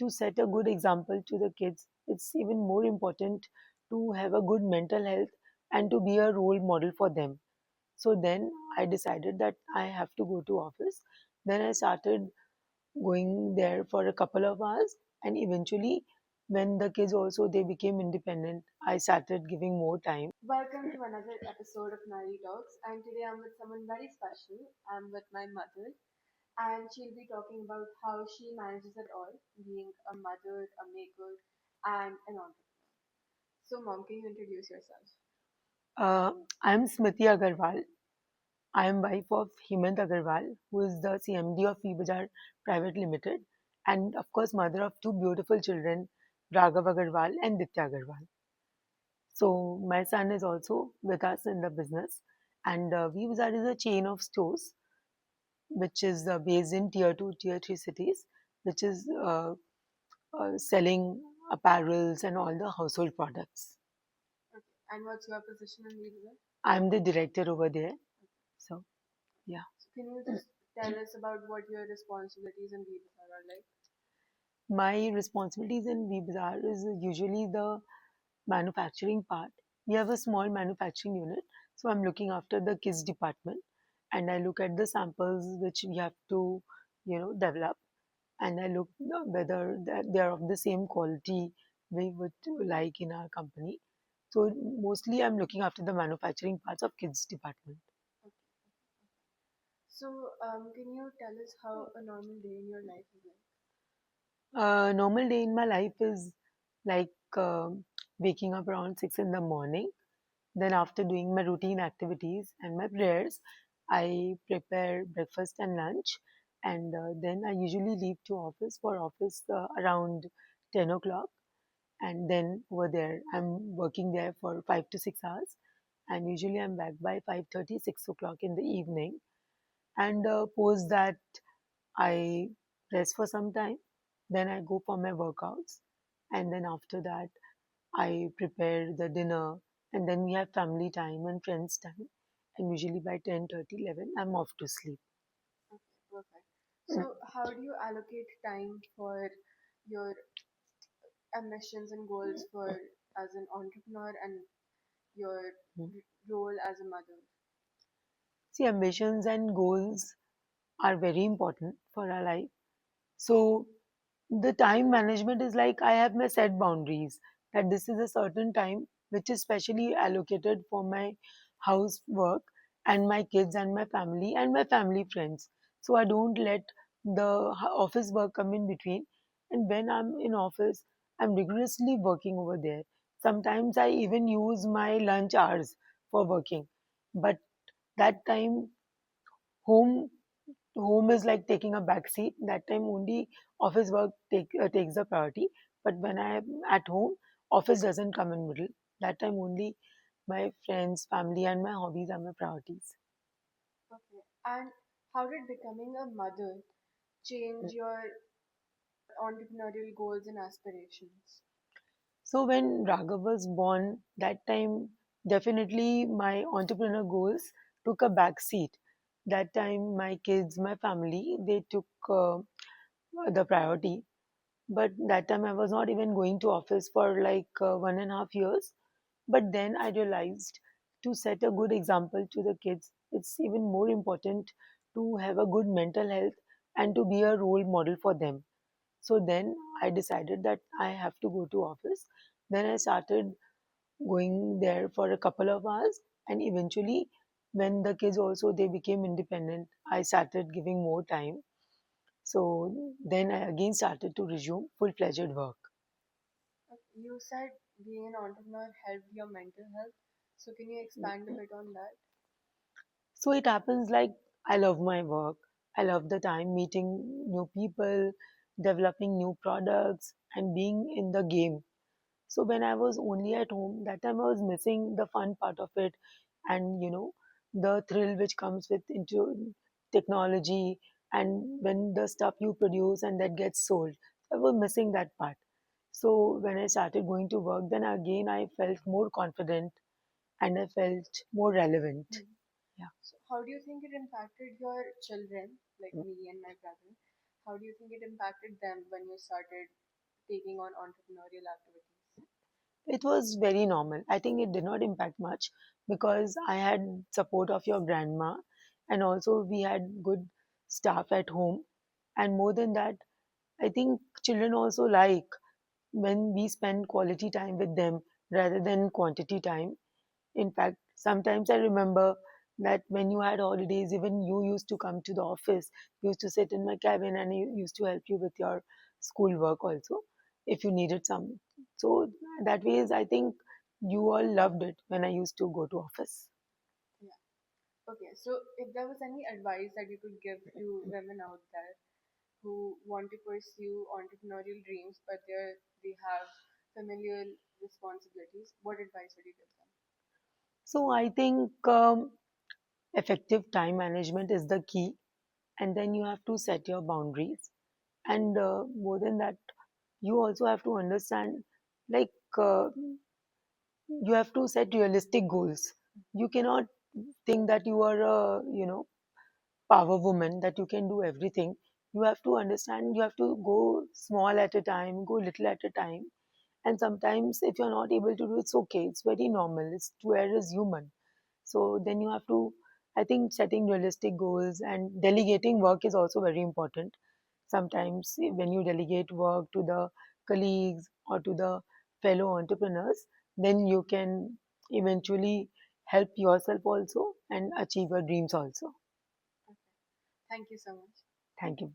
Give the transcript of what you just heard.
to set a good example to the kids, it's even more important to have a good mental health and to be a role model for them. So then I decided that I have to go to office. Then I started going there for a couple of hours, and eventually when the kids also they became independent, I started giving more time. Welcome to another episode of NaariTalks, and today I'm with someone very special. I'm with my mother, and she'll be talking about how she manages it all, being a mother, a maker, and an entrepreneur. So, Mom, can you introduce yourself? I'm Smiti Agarwal. I am wife of Himant Agarwal, who is the CMD of V-Bazaar Private Limited, and of course mother of two beautiful children, Raghav Agarwal and Ditya Agarwal. So my son is also with us in the business, and V-Bazaar is a chain of stores which is based in tier 2, tier 3 cities, which is selling apparels and all the household products. Okay. And what's your position in Weaver? I'm the director over there. So, yeah. So, can you just tell us about what your responsibilities in Weaver are like? My responsibilities in V-Bazaar is usually the manufacturing part. We have a small manufacturing unit, so I'm looking after the kids department, and I look at the samples which we have to, develop, and I look whether that they are of the same quality we would like in our company. So mostly I'm looking after the manufacturing parts of kids department. Okay. So, can you tell us how a normal day in your life is like? A normal day in my life is like waking up around 6 in the morning. Then, after doing my routine activities and my prayers, I prepare breakfast and lunch, and then I usually leave to office for office around 10 o'clock. And then over there, I'm working there for 5 to 6 hours, and usually I'm back by 5:30, 6 o'clock in the evening. And post that, I rest for some time. Then I go for my workouts, and then after that, I prepare the dinner, and then we have family time and friends time. And usually by 10:30, 11, I'm off to sleep. Okay, perfect. So, how do you allocate time for your ambitions and goals for as an entrepreneur and your Mhm. role as a mother? See, ambitions and goals are very important for our life. So the time management is like I have my set boundaries that this is a certain time which is specially allocated for my housework and my kids and my family friends. So I don't let the office work come in between. And when I'm in office, I'm rigorously working over there. Sometimes I even use my lunch hours for working. But that time home home is like taking a back seat. That time only office work takes the priority. But when I am at home, office doesn't come in middle. That time only my friends, family, and my hobbies are my priorities. Okay. And how did becoming a mother change your entrepreneurial goals and aspirations? So when Raghav was born, that time definitely my entrepreneur goals took a back seat. That time my kids, my family, they took the priority. But that time I was not even going to office for like 1.5 years. But then I realized to set a good example to the kids, it's even more important to have a good mental health and to be a role model for them. So then I decided that I have to go to office. Then I started going there for a couple of hours, and eventually when the kids also they became independent, I started giving more time. So then I again started to resume full-fledged work. Okay. You said being an entrepreneur helped your mental health. So, can you expand a bit on that? So it happens like I love my work. I love the time meeting new people, developing new products, and being in the game. So when I was only at home, that time I was missing the fun part of it, and the thrill which comes with into technology, and when the stuff you produce and that gets sold. I was missing that part. So when I started going to work, then again I felt more confident and I felt more relevant. Hmm. Yeah. So, how do you think it impacted your children, like me and my brother? How do you think it impacted them when you started taking on entrepreneurial activities? It was very normal. I think it did not impact much because I had support of your grandma, and also we had good staff at home. And more than that, I think children also like when we spend quality time with them rather than quantity time. In fact, sometimes I remember that when you had holidays, even you used to come to the office, you used to sit in my cabin and you used to help you with your school work also if you needed some. So that ways, I think you all loved it when I used to go to office. Yeah. Okay, so if there was any advice that you could give to women out there who want to pursue entrepreneurial dreams, but they have familial responsibilities, what advice would you give them? So I think effective time management is the key, and then you have to set your boundaries. And more than that, you also have to understand, like, you have to set realistic goals. You cannot think that you are a, power woman, that you can do everything. You have to understand, you have to go small at a time, go little at a time. And sometimes if you're not able to do, it's okay. It's very normal. It's where is human. So then you have to, I think, setting realistic goals and delegating work is also very important. Sometimes when you delegate work to the colleagues or to the fellow entrepreneurs, then you can eventually help yourself also and achieve your dreams also. Okay. Thank you so much. Thank you.